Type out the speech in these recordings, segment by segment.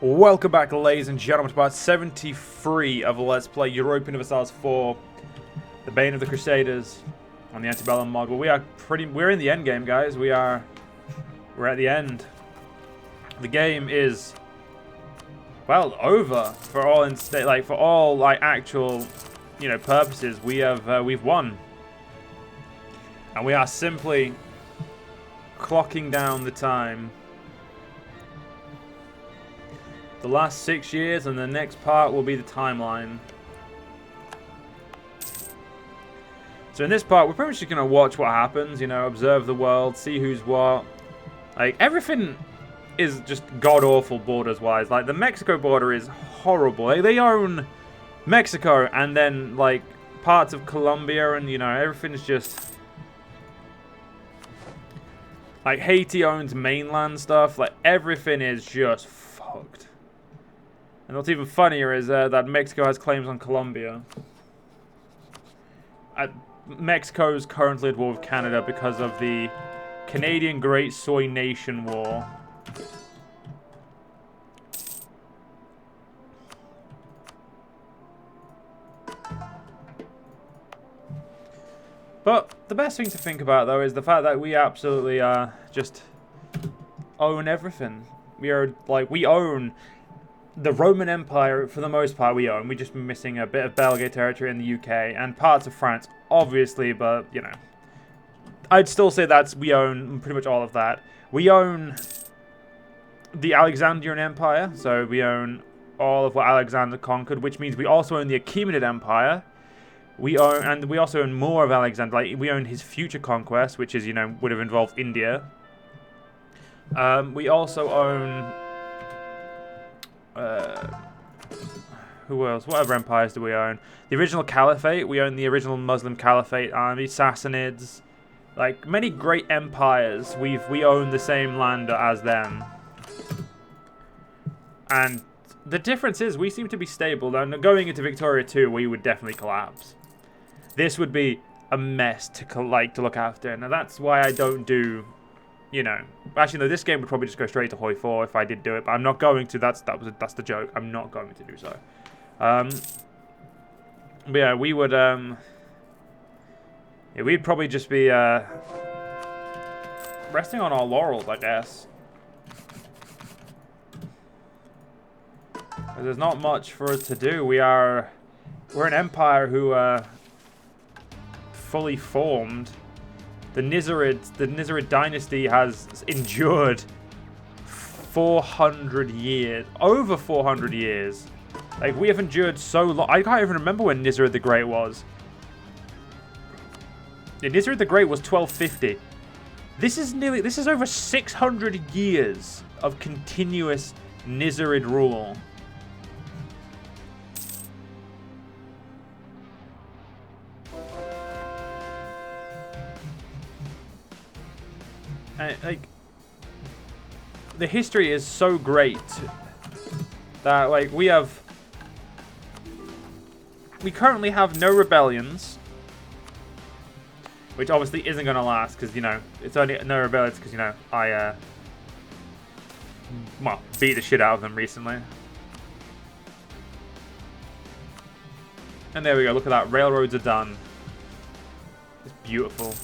Welcome back, ladies and gentlemen, to part 73 of Let's Play Europa Universalis 4, the Bane of the Crusaders on the Ante Bellum mod. Well, we're in the end game, guys. We're at the end. The game is, well, over for all actual, purposes. We've won, and we are simply clocking down the time. The last 6 years, and the next part will be the timeline. So in this part, we're pretty much just going to watch what happens, observe the world, see who's what. Like, everything is just god-awful borders-wise. Like, the Mexico border is horrible. They own Mexico, and then, like, parts of Colombia, and, everything's just... Like, Haiti owns mainland stuff. Like, everything is just fucked. And what's even funnier is that Mexico has claims on Colombia. Mexico is currently at war with Canada because of the Canadian Great Soy Nation War. But the best thing to think about, though, is the fact that we absolutely just own everything. We own... The Roman Empire, for the most part, we own. We're just missing a bit of Belgian territory in the UK and parts of France, obviously, but, I'd still say we own pretty much all of that. We own the Alexandrian Empire, so we own all of what Alexander conquered, which means we also own the Achaemenid Empire. We also own more of Alexander. Like, we own his future conquest, which is, would have involved India. We also own... who else? What other empires do we own? The original Caliphate. We own the original Muslim Caliphate army. Sassanids. Like, many great empires. We own the same land as them. And the difference is we seem to be stable. Now, going into Victoria 2, we would definitely collapse. This would be a mess to look after. Now, that's why I don't do... Actually, no, this game would probably just go straight to Hoi 4 if I did do it, but I'm not going to. That's the joke. I'm not going to do so. But yeah, we would, we'd probably just be, resting on our laurels, I guess. There's not much for us to do. We're an empire who, fully formed. The Nizzarid dynasty has endured 400 years. Over 400 years. Like, we have endured so long. I can't even remember when Nizzarid the Great was. Yeah, Nizzarid the Great was 1250. This is over 600 years of continuous Nizzarid rule. Like, the history is so great that, like, we currently have no rebellions, which obviously isn't going to last because, it's only no rebellions because, I, beat the shit out of them recently. And there we go, look at that, railroads are done. It's beautiful.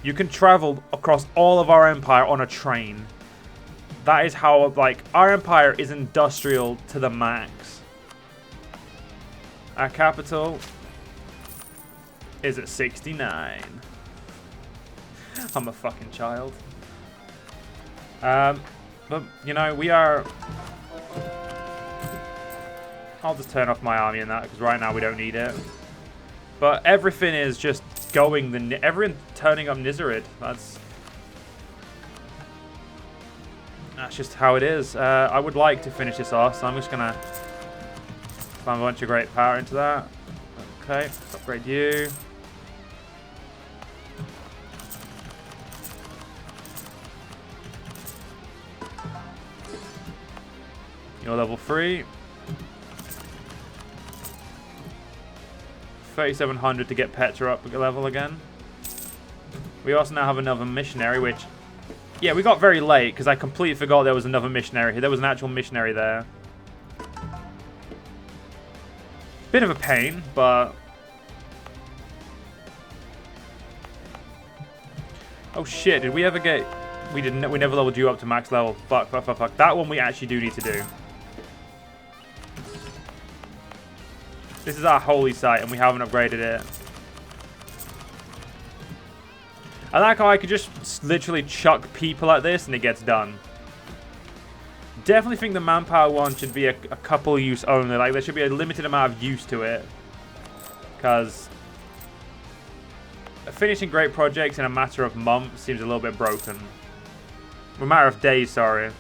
You can travel across all of our empire on a train. That is how, like, our empire is industrial to the max. Our capital is at 69. I'm a fucking child. But, we are... I'll just turn off my army in that, because right now we don't need it. But everything is just... everyone turning up Nizzarid. That's just how it is. I would like to finish this off, so I'm just gonna spam a bunch of great power into that. Okay, let's upgrade you. You're level 3. 3,700 to get Petra up a level again. We also now have another missionary, which Yeah, we got very late because I completely forgot there was another missionary. There was an actual missionary there. Bit of a pain, but... Oh shit, did we ever get... We didn't. We never leveled you up to max level. Fuck, fuck, fuck, fuck. That one we actually do need to do. This is our holy site and we haven't upgraded it. I like how I could just literally chuck people at this and it gets done. Definitely think the manpower one should be a couple use only. Like, there should be a limited amount of use to it. Because finishing great projects in a matter of months seems a little bit broken. A matter of days, sorry.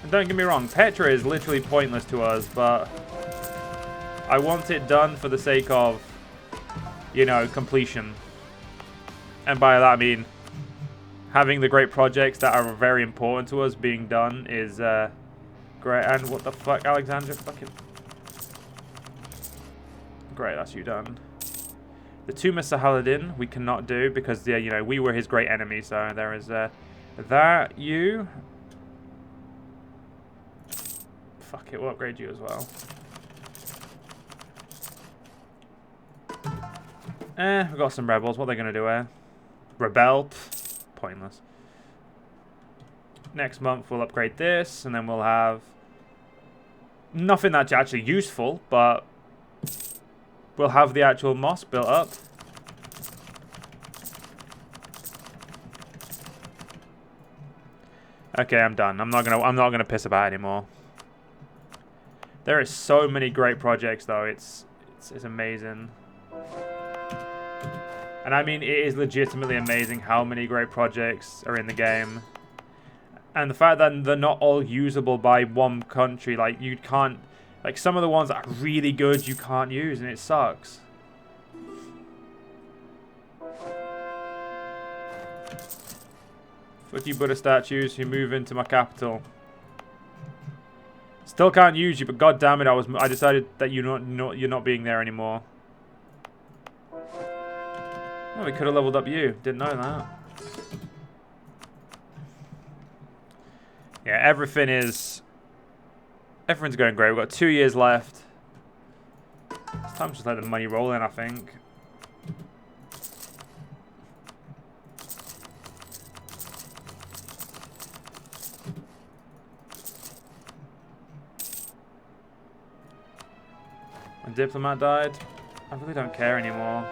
And don't get me wrong, Petra is literally pointless to us, but I want it done for the sake of, you know, completion. And by that I mean having the great projects that are very important to us being done is great. And what the fuck, Alexandra? Fucking... Great, that's you done. The Tomb of Sahaladin we cannot do because, yeah, you know, we were his great enemy. So there is that. You. Fuck it, we'll upgrade you as well. We've got some rebels. What are they going to do here? Rebel? Pfft, pointless. Next month we'll upgrade this, and then we'll have nothing that's actually useful, but we'll have the actual mosque built up. Okay, I'm done. I'm not gonna piss about anymore. There is so many great projects though. It's amazing. And I mean, it is legitimately amazing how many great projects are in the game. And the fact that they're not all usable by one country, like, you can't... Like, some of the ones that are really good you can't use, and it sucks. Fuck you, Buddha statues who move into my capital. Still can't use you, but god damn it, I decided that you're not being there anymore. Oh, we could have leveled up you. Didn't know that. Yeah, everything's going great. We've got 2 years left. It's time to just let the money roll in, I think. When Diplomat died, I really don't care anymore.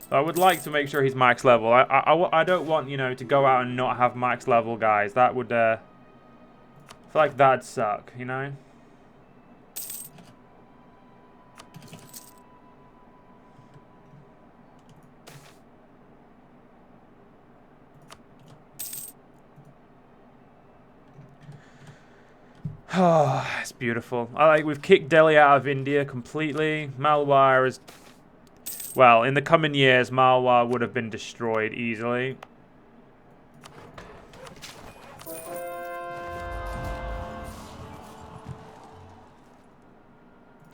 I would like to make sure he's max level. I don't want, you know, to go out and not have max level guys. That would, I feel like that'd suck, you know? Oh, it's beautiful. We've kicked Delhi out of India completely. Malwar is... Well, in the coming years, Malwa would have been destroyed easily.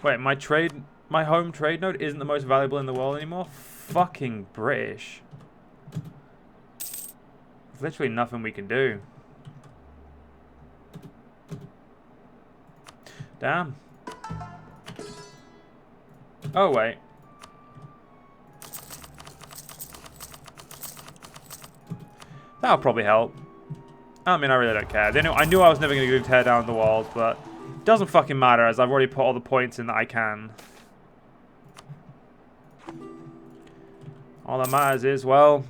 Wait, my home trade node isn't the most valuable in the world anymore? Fucking British. There's literally nothing we can do. Damn. Oh, wait. That'll probably help. I mean, I really don't care. I knew I was never going to go tear down the walls, but it doesn't fucking matter as I've already put all the points in that I can. All that matters is, well,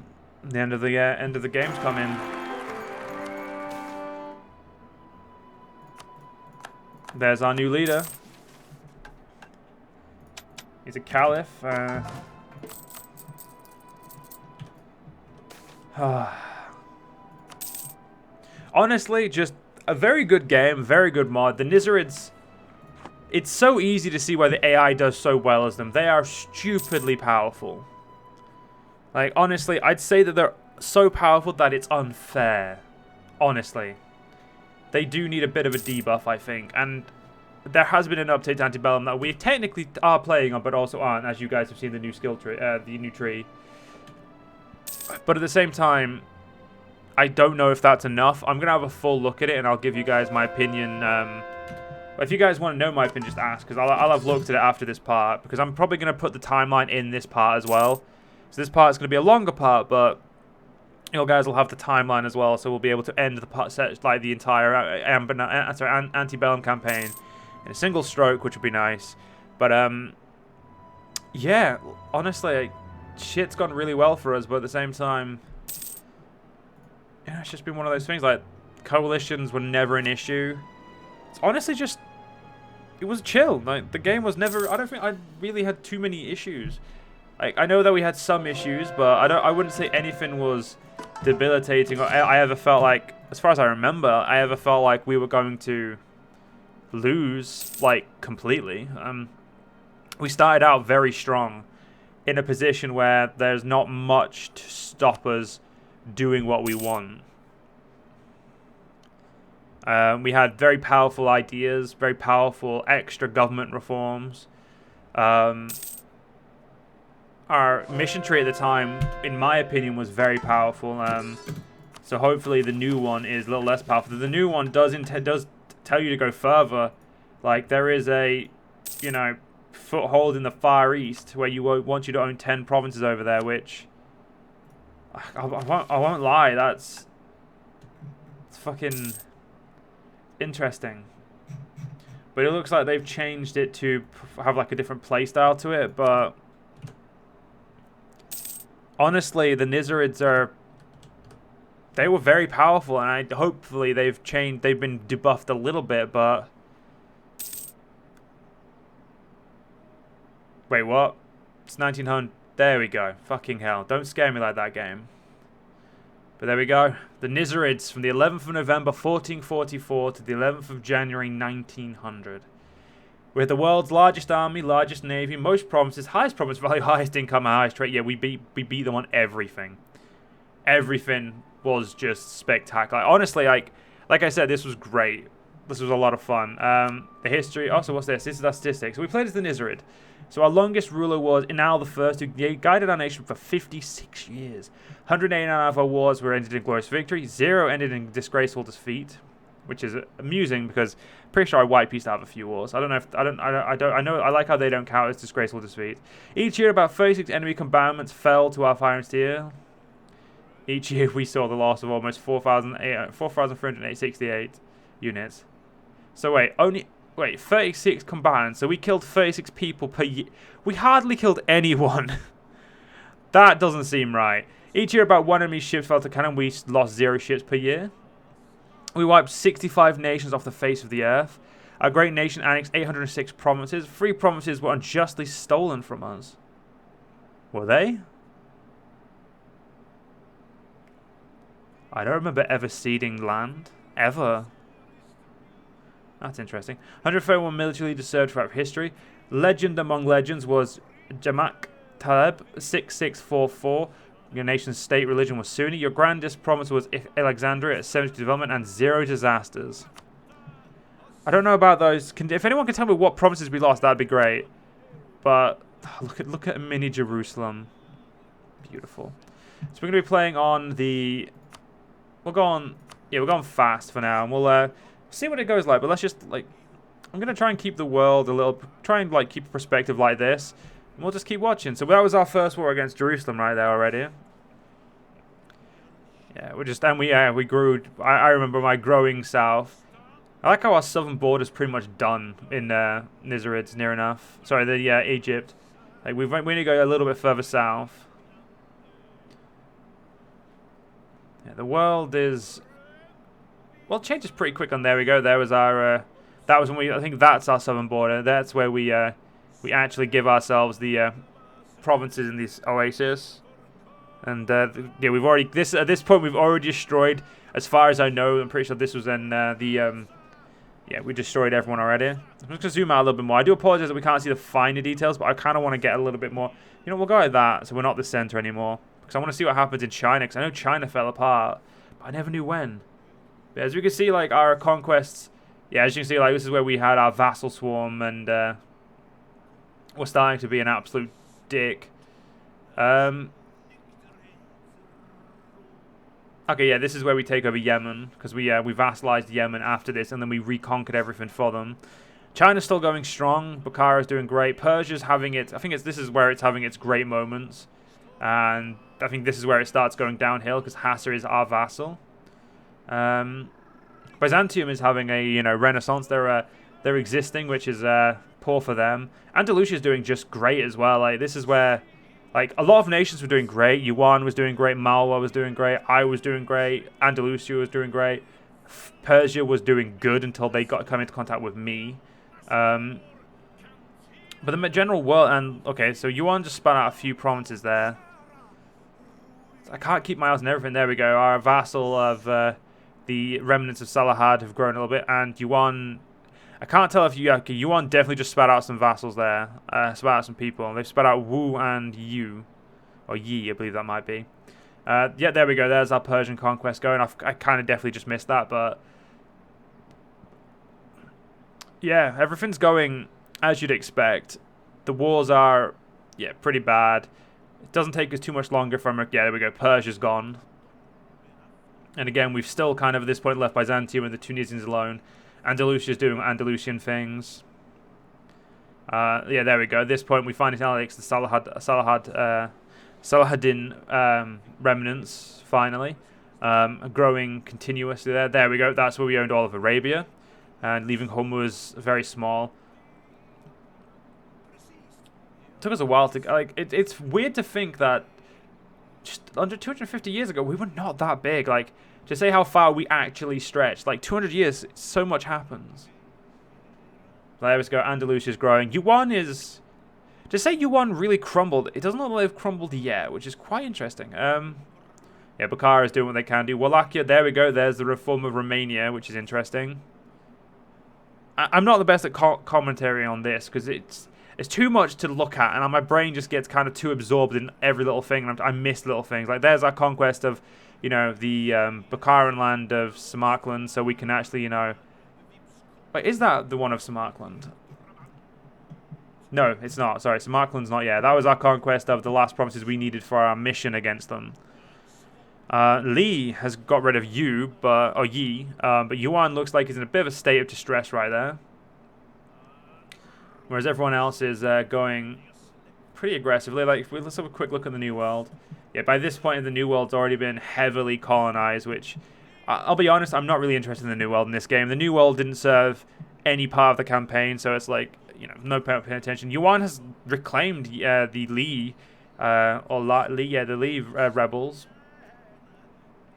the end of the game's coming. There's our new leader. He's a caliph. Honestly, just a very good game, very good mod. The Nizzarids, it's so easy to see why the AI does so well as them. They are stupidly powerful. Like, honestly, I'd say that they're so powerful that it's unfair. Honestly. they do need a bit of a debuff, I think. And there has been an update to Ante Bellum that we technically are playing on, but also aren't, as you guys have seen the new skill tree, the new tree. But at the same time, I don't know if that's enough. I'm going to have a full look at it, and I'll give you guys my opinion. If you guys want to know my opinion, just ask, because I'll have looked at it after this part, because I'm probably going to put the timeline in this part as well. So this part is going to be a longer part, but you guys will have the timeline as well, so we'll be able to end the part set, like the entire Ante Bellum campaign in a single stroke, which would be nice. But yeah, honestly, like, shit's gone really well for us, but at the same time, yeah, it's just been one of those things. Like, coalitions were never an issue. It's honestly just, it was chill. Like, the game was never, I don't think I really had too many issues. Like, I know that we had some issues, but I wouldn't say anything was debilitating. Or I ever felt like, as far as I remember, I ever felt like we were going to lose, like, completely. We started out very strong in a position where there's not much to stop us doing what we want. We had very powerful ideas, very powerful extra government reforms. Our mission tree at the time, in my opinion, was very powerful. So hopefully the new one is a little less powerful. The new one does tell you to go further. Like, there is a, you know, foothold in the Far East where you want you to own 10 provinces over there, which I won't lie, it's fucking interesting. But it looks like they've changed it to have like a different playstyle to it, but honestly, the Nizzarids they were very powerful, and hopefully they've been debuffed a little bit, but wait, what? It's 1900. There we go. Fucking hell. Don't scare me like that, game. But there we go. The Nizzarids from the 11th of November 1444 to the 11th of January 1900. We're the world's largest army, largest navy, most provinces, highest province value, highest income, highest trade. Yeah, we beat them on everything. Everything was just spectacular. Honestly, like I said, this was great. This was a lot of fun. The history. Also, what's this? This is our statistics. So we played as the Nizzarid. So our longest ruler was Inal the First, who guided our nation for 56 years. 189 of our wars were ended in glorious victory. 0 ended in disgraceful defeat, which is amusing because I'm pretty sure our white piece to have a few wars. I don't know if I know. I like how they don't count as disgraceful defeat. Each year, about 36 enemy combatants fell to our fire and steel. Each year, we saw the loss of almost 4,368 units. So wait, 36 combatants. So we killed 36 people per year. We hardly killed anyone. That doesn't seem right. Each year, about 1 enemy ship fell to cannon. We lost 0 ships per year. We wiped 65 nations off the face of the earth. Our great nation annexed 806 provinces. 3 provinces were unjustly stolen from us. Were they? I don't remember ever ceding land. Ever. That's interesting. 131 military leaders served throughout history. Legend among legends was Jamak Taleb, 6644. Your nation's state religion was Sunni. Your grandest province was Alexandria at 70 development and 0 disasters. I don't know about those. If anyone can tell me what provinces we lost, that'd be great. But look at mini Jerusalem. Beautiful. So we're going to be playing on the... we're going fast for now, and we'll see what it goes like. But let's just, like, I'm going to try and keep the world a little... try and, like, keep a perspective like this. And we'll just keep watching. So that was our first war against Jerusalem right there already. Yeah, we grew... I remember my growing south. I like how our southern border's pretty much done in Nizzarids, near enough. Sorry, Egypt. Like, we need to go a little bit further south. Yeah, the world is... well, it changes pretty quick on. There we go. There was our... that was when we... I think that's our southern border. That's where we actually give ourselves the provinces in this oasis. And, yeah, we've already... at this point, we've already destroyed, as far as I know, I'm pretty sure this was in yeah, we destroyed everyone already. I'm just going to zoom out a little bit more. I do apologize that we can't see the finer details, but I kind of want to get a little bit more... you know, we'll go like that, so we're not the center anymore. Because I want to see what happens in China, because I know China fell apart, but I never knew when. But as we can see, like, our conquests, yeah, as you can see, like, this is where we had our vassal swarm, and we're starting to be an absolute dick. Okay, yeah, this is where we take over Yemen, because we vassalized Yemen after this, and then we reconquered everything for them. China's still going strong. Bukhara's doing great. Persia's having it. I think this is where it's having its great moments, and I think this is where it starts going downhill because Hassa is our vassal. Byzantium is having a renaissance. They're existing, which is poor for them. Andalusia is doing just great as well. Like this is where, like, a lot of nations were doing great. Yuan was doing great. Malwa was doing great. I was doing great. Andalusia was doing great. Persia was doing good until they come into contact with me. But the general world, and okay, so Yuan just spat out a few provinces there. I can't keep my eyes on everything. There we go. Our vassal of the remnants of Salahad have grown a little bit, and Yuan. I can't tell if Yuan definitely just spat out some vassals there. Spat out some people. They've spat out Wu and Yu, or Yi, I believe that might be. Yeah, there we go. There's our Persian conquest going. I kind of definitely just missed that, but yeah, everything's going as you'd expect. The wars are, yeah, pretty bad. It doesn't take us too much longer from it. Yeah, there we go. Persia's gone. And again, we've still kind of at this point left Byzantium and the Tunisians alone. Andalusia's doing Andalusian things. Yeah, there we go. At this point, we find Alex, the Salahadin remnants, finally. Growing continuously there. There we go. That's where we owned all of Arabia. And leaving Hormuz very small. Took us a while to like. It's weird to think that just under 250 years ago we were not that big. Like to say how far we actually stretched. Like 200 years, so much happens. There we go. Andalusia's growing. Yuan is. To say Yuan really crumbled, it doesn't look like they've crumbled yet, which is quite interesting. Yeah, Bukhara is doing what they can do. Wallachia, there we go. There's the reform of Romania, which is interesting. I'm not the best at commentary on this because it's too much to look at, and my brain just gets kind of too absorbed in every little thing, and I miss little things. Like there's our conquest of, the Bukharan land of Samarkand, so we can actually, wait, is that the one of Samarkand? No, it's not. Sorry, Samarkand's not yet. That was our conquest of the last provinces we needed for our mission against them. Li has got rid of Yi, but Yuan looks like he's in a bit of a state of distress right there. Whereas everyone else is going pretty aggressively. Like, let's have a quick look at the New World. Yeah, by this point, the New World's already been heavily colonized, which, I'll be honest, I'm not really interested in the New World in this game. The New World didn't serve any part of the campaign, so it's like, no point paying attention. Yuan has reclaimed the Li, the Li rebels.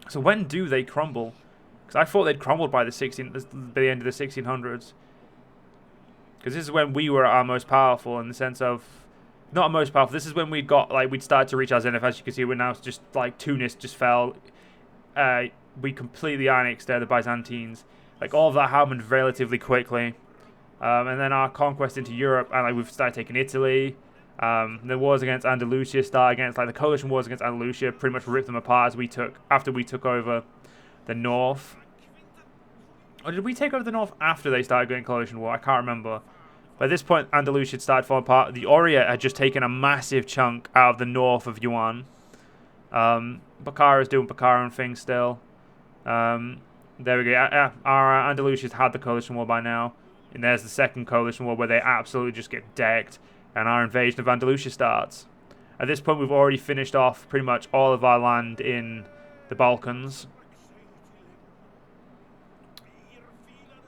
So when do they crumble? Because I thought they'd crumbled by the end of the 1600s. Because this is when we were our most powerful, in the sense of, not our most powerful. This is when we'd started to reach our zenith. As you can see, we're now just like Tunis just fell. We completely annexed the Byzantines. Like all of that happened relatively quickly, and then our conquest into Europe, and we've started taking Italy. The wars against Andalusia the coalition wars against Andalusia pretty much ripped them apart after we took over the north. Or did we take over the north after they started going coalition war? I can't remember. By this point, Andalusia had started falling apart. The Orient had just taken a massive chunk out of the north of Yuan. Bukhara is doing Bukharan things still. There we go. Our Andalusia's had the coalition war by now. And there's the second coalition war where they absolutely just get decked. And our invasion of Andalusia starts. At this point, we've already finished off pretty much all of our land in the Balkans.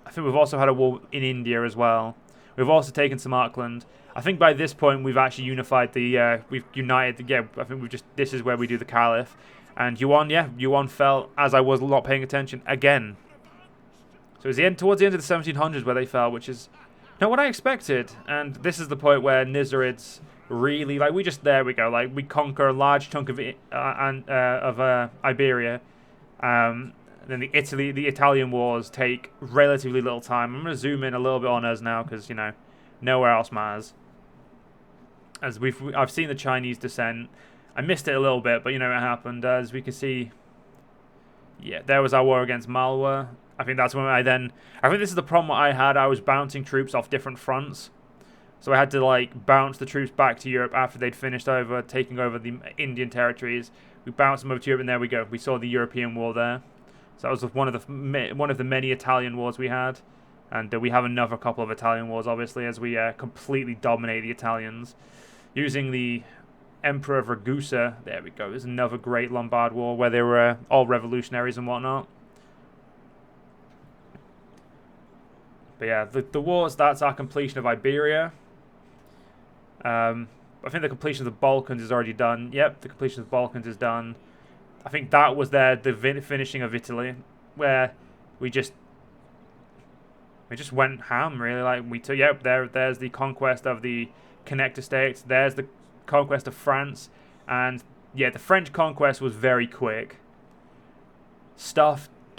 I think we've also had a war in India as well. We've also taken Samarkand. I think by this point, we've actually unified we've united, I think this is where we do the Caliph. And Yuan fell, as I was not paying attention, again. So it was towards the end of the 1700s where they fell, which is not what I expected. And this is the point where Nizzarids really, there we go, we conquer a large chunk of Iberia. Then the Italian wars take relatively little time. I'm going to zoom in a little bit on us now because, nowhere else matters. As I've seen the Chinese descent. I missed it a little bit, but it happened. As we can see, yeah, there was our war against Malwa. I think that's when I think this is the problem I had. I was bouncing troops off different fronts. So I had to like bounce the troops back to Europe after they'd finished taking over the Indian territories. We bounced them over to Europe, and there we go. We saw the European War there. So that was one of the many Italian wars we had, and we have another couple of Italian wars, obviously, as we completely dominate the Italians using the Emperor of Ragusa. There we go. There's another great Lombard war where they were all revolutionaries and whatnot. But yeah, the wars. That's our completion of Iberia. I think the completion of the Balkans is already done. Yep, the completion of the Balkans is done. I think that was the finishing of Italy, where we just went ham, really. Like we took, yep, there's the conquest of the Connector States. There's the conquest of France, and yeah, the French conquest was very quick.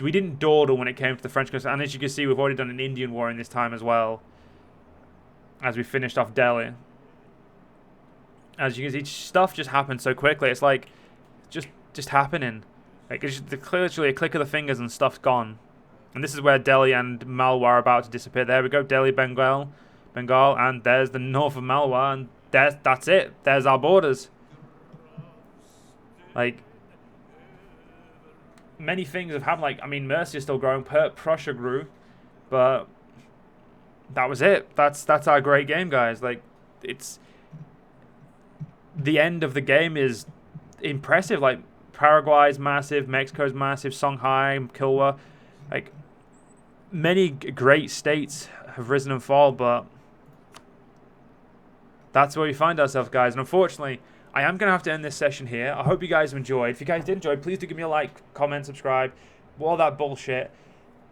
We didn't dawdle when it came to the French conquest, and as you can see, we've already done an Indian war in this time as well, as we finished off Delhi. As you can see, stuff just happened so quickly. It's like just happening. Like it's just literally a click of the fingers and stuff's gone. And this is where Delhi and Malwa are about to disappear. There we go, Delhi, Bengal, and there's the north of Malwa, and that's it. There's our borders. Like many things have happened. Like I mean, Mercia is still growing. Prussia grew, but that was it. That's our great game, guys. Like it's. The end of the game is impressive. Like Paraguay's massive, Mexico's massive, Songhai, Kilwa, like many great states have risen and fallen, but that's where we find ourselves, guys. And unfortunately, I am gonna have to end this session here. I hope you guys have enjoyed. If you guys did enjoy, please do give me a like, comment, subscribe, all that bullshit.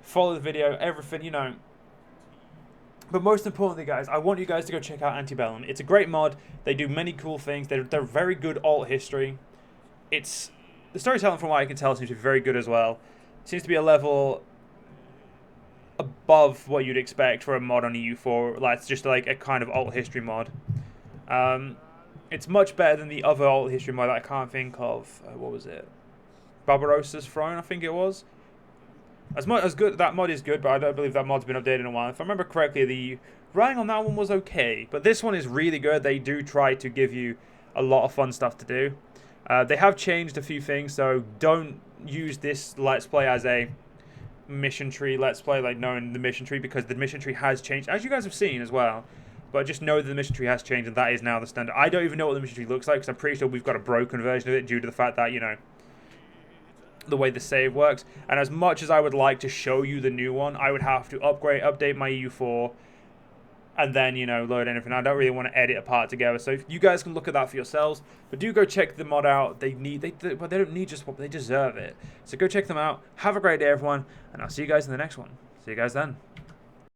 Follow the video, everything, you know. But most importantly, guys, I want you guys to go check out Ante Bellum. It's a great mod. They do many cool things. They're very good alt history. The storytelling, from what I can tell, seems to be very good as well. Seems to be a level above what you'd expect for a mod on EU4. Like it's just like a kind of alt history mod. It's much better than the other alt history mod that I can't think of. What was it? Barbarossa's Throne, I think it was. As good, that mod is good, but I don't believe that mod's been updated in a while. If I remember correctly, the writing on that one was okay, but this one is really good. They do try to give you a lot of fun stuff to do. They have changed a few things, so don't use this Let's Play as a mission tree Let's Play, like knowing the mission tree, because the mission tree has changed, as you guys have seen as well. But just know that the mission tree has changed, and that is now the standard. I don't even know what the mission tree looks like, because I'm pretty sure we've got a broken version of it due to the fact that, you know, the way the save works. And as much as I would like to show you the new one, I would have to update my EU4, and then, you know, load anything. I don't really want to edit a part together, so you guys can look at that for yourselves. But do go check the mod out. They don't need just what they deserve it. So go check them out. Have a great day, everyone, and I'll see you guys in the next one. See you guys then.